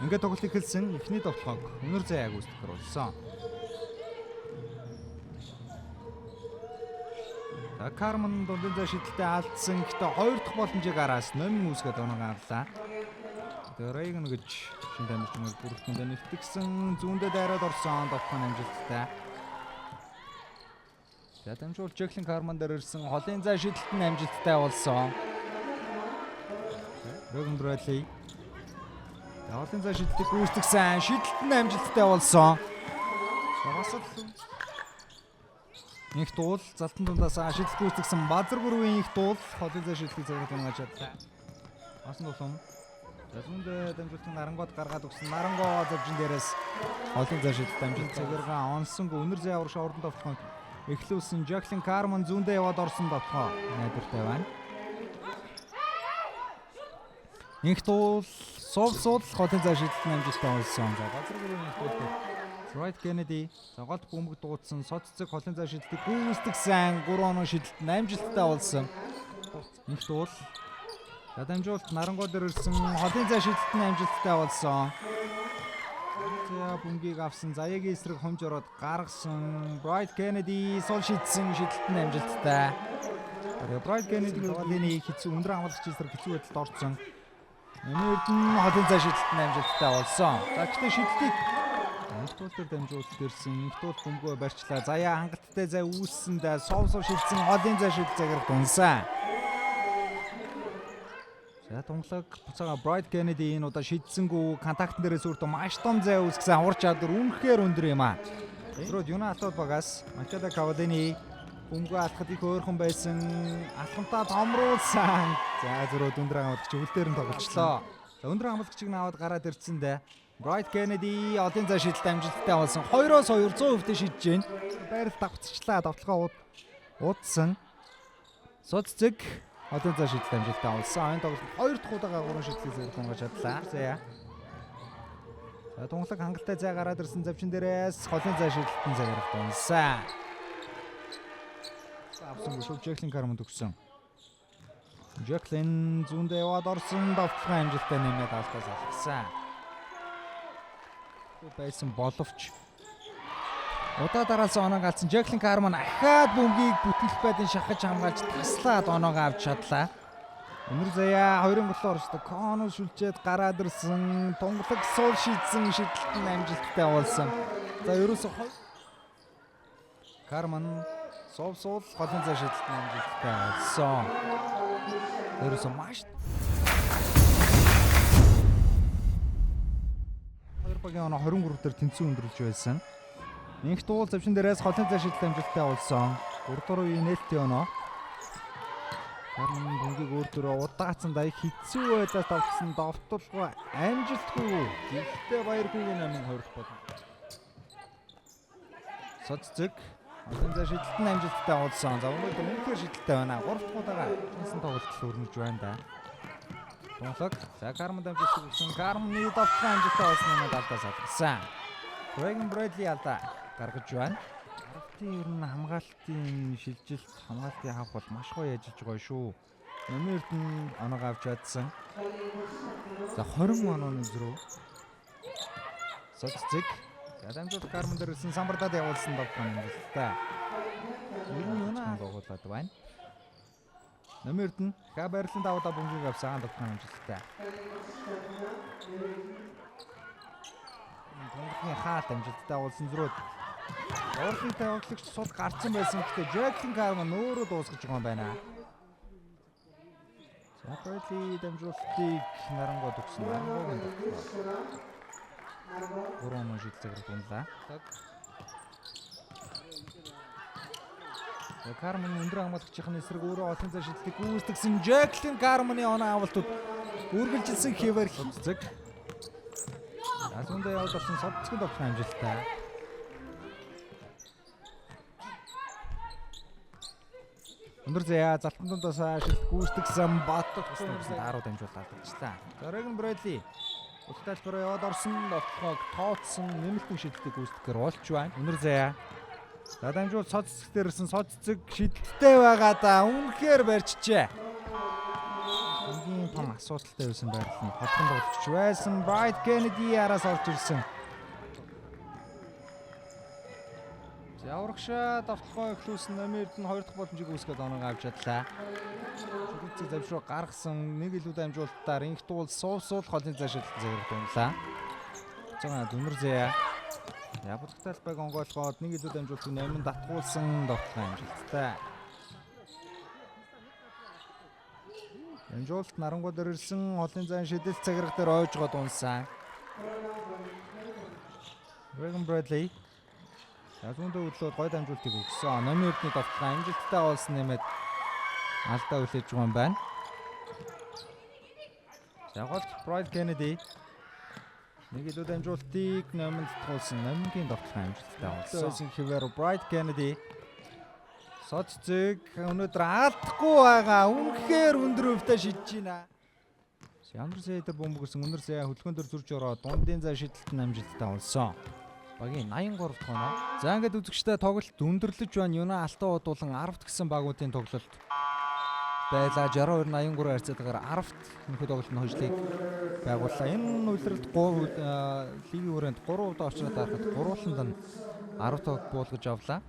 Ингээд тоглолт эхэлсэн эхний тоглоог өнөр заяаг үүсгэх болсон. Карман дундын зай шидэлтэй алдсан. Гэхдээ хоёр дахь боломжийг араас номин үүсгээд оноо гарлаа. Рейгн гэж шин дамжмыг бүрэлдэхүүндээ нэгтгэсэн. Зүүндээ дайраад орсон довхон амжилттай. За дамжуул Жеклин Карман дээр ирсэн. Холын зай шидэлт нь амжилттай болсон. Рейгн Брэдли. Холын зай шидэлтийг гүйцэтгсэн. Шидэлт нь амжилттай болсон. Сарасал их туул залтан дундаас шидэлт гүйцэтгсэн. Базар бүрийн их туул холын зай шидэлтийг зэрэг унгаж чадлаа. Асан тулам зүүндээ дамжуулсан Нарангууд гаргаад өгсөн. Нарангоо завжин дээрээс холын зай шидэлт амжилт цагаараа онсонгүй өнөр зай авраш ордон товтлон эхлүүлсэн. Жеклин Карман зүүндээ яваад орсон товтлоо найдвартай байна. Их туул суул холын зай шидэлт амжилттай болсон. За базар бүрийн их туул Right Kennedy цагаалт бөмбөг дуудсан. Соццэг холын зай шидэлтийг гүйцэтгсэн. 3 оноо шидэлт амжилттай болсон. Их туул дамжуулт Нарангууд ирсэн. Холын зай шидэлт нь амжилттай болсон. За бөмбөгийг авсан. Заяагийн эсрэг хомж ороод гаргасан. Right Kennedy сул шидсэн. Шидэлт нь амжилттай. Right Kennedy голын хэцүү өндөр амгалагч эсрэг хэцүү байдалд орсон. Өнөөдөр нь холын зай шидэлт нь амжилттай болсон. За гэхдээ шидэлтийг нэгтүүл дээр дамжуулт ирсэн. Нэгтүүл бөмбөгөө барьчлаа. Заяа хангалттай зай үүссэндээ сов шилжсэн холын зай шидэлт цагаар дунсан. За тунгалаг буцаага Bright Kennedy энэ удаа шидсэнгүү контактн дээрээс өөртөө маш том зай үүсгэсэн авар чадвар үнэхээр өндөр юм аа. Тэрүүд юуна атууд багаас Мачада Кавадени бөмбөгөө алхахад их ойрхон байсан. Алхамтаа томруулсан. За зөрөө өндөр амгалагч өвөл дээр нь тоглолцлоо. За өндөр амгалагчийг наваад гараад ирсэндээ Bright Kennedy олон зай шидэлт амжилттай болсон. 2-оос 2 100% шидэж байна. Байрал давцчлаа. Давталгаа удсан. Соццэг олон зай шидэлт амжилттай болсон. Энэ тоглолт 2 дахь удаага 3 шидлээс зэрэг унгаж чадлаа. За тунгалаг хангалттай зай гараад ирсэн завчин дээрээс холын зай шидэлтэн цагаар дунсан. Авсан гүшүү Жеклин Карманд өгсөн. Жеклин зүүндээ яваад орсон. Давталгаа амжилттай нэмээд алдаас алгасан. Байсан боловч удаа дараалсан оноог алдсан Жеклин Карман ахаад бөмбөгийг бүтгэх байдын шахаж хамгаалж таслаад оноогоо авч чадлаа. Өнөр заяа 2-3 орчтой конус шүлжээд гараад ирсэн. Тунгалаг суул шидсэн шидэлт нь амжилттай болсон. За ерөөсөө Карман суул голын зай шидэлт нь амжилттай болсон. Ерөөсөө маш багийн оноо 23 дээр тэнцүү өндөрлж байсан. Инх туул завчин дээрээс холын зай шидэлт амжилттай болсон. 3 дугаар үеийн нээлтийн оноо. Карман бөмбөгийг өөртөө удаацсан даяг хэцүү байлаа тавцсан довтолгоо амжилтгүй. Гэхдээ баяргүйгийн амин 2 дахь болно. Соццэг холын зай шидэлт нь амжилттай болсон. За өнөөдөр үнэхээр шидэлттэй байна. 3 дахь удаага шинсэн тоглолт өрнөж байна да. Тунгалаг за Карман дамжуулсан гэсэн Карманы давталгаа амжилттай болсон юм алдаас алгасан. Рейгн Брэдли алдаа гаргаж байна. Хамгаалтын ер нь хамгаалтын шилжилт хамгаалтын хавх бол маш гоё ажиллаж байгаа шүү. Номерд нь оноог авч чадсан. За 20 онооны зөрөө. Соццэг за дамжуулт Карман дээр ирсэн самбардад явуулсан давталгаа амжилттай. Ер нь юунаа гогоолоод байна. Номерд нь Хаберлен даваа бөмбөгийг авсан давталгаа амжилттай. Тунгалгийн хаалт амжилттай болсон зөрүүд. Урлагийн тавиглагч сул гарцсан байсан гэхдээ Жеклин Карман өөрөө дуусгаж байгаа юм байна. За Брэдли дамжуултыг Нарангууд өгсөн. Нарангууд гурван шидэлцээр дунлаа. Карман өндөр хамгаалагчийн эсрэг өөрөө олон зай шидэлтийг гүйцэтгсэн. Жеклин Карманы оноо авалтууд үргэлжилсэн хэвээр хэмцэг. Зүүндээ явж орсон соццгийн давталгаа амжилттай. Өндөр заяа залтан дундаас шилт гүйцэтгсэн баттал тусан даруу дамжуулаад алдчихлаа. Рейгн Брэдли Ултайлбараа яваад орсон давталгааг тооцсон нэмэлтэн шидэлтийг гүйцэтгэхээр болж байна. Өнөр заяа за дамжуул соццэг дээрсэн соццэг шидэлттэй байгаа да үнэхээр барьжжээ. Энгийн том асуудалтай байсан байрлал нь хатхан болчих байсан. Bright Kennedy араас орж ирсэн. Яврагшаа давталгаа эхлүүлсэн номерд нь 2 дахь боломжийг үүсгэж оноо авч чадлаа. Шүлэгцээ завшруу гаргасан нэг илүү дамжуулалтаар инх туул суул холын заашилтан зэрэг дунлаа. Цаана дүнэрзээ Ябалгатай байг онгойлгоод нэг илүү дамжуулалтыг номинд татгуулсан давталгаа амжилттай. Дамжуулалт нарангууд ирсэн холын зан шидэл цагираг дээр ойжгоод унсан. Regan Bradley Язгуундаа өглөө гой дамжуултыг өгсөн. Номын өрдний давталгаа амжилттай олсон нэмээд алдаа үлээж байгаа юм байна. Загалт Bright Kennedy нэг илүү дамжуултыг номинд татгуулсан. Номын давталгаа амжилттай олсон. Хэвээр Bright Kennedy соццэг өнөөдөр алдахгүй байгаа. Үнэхээр өндөр өвтэй шидэж байна. Сандер Сейдер бомбгөрсөн өнөр зэ хөдөлгөөн дээр зурж ороод дундын зай шидэлтэн амжилттай олсон. Багийн 83 дахь оноо. За ингээд үзэгчтэй тоглолт өндөрлөж байна. Юна алтан удуулан 10-т гэсэн багуудын тоглолт байлаа. 62-83 харьцаатаагаар 10-т нөхөд тоглолтын хожлыг байгууллаа. Энэ үйлрэлт лигийн хүрээнд 3 удаа орчнод харахад гурвууланд нь 10 тог буулгаж авлаа.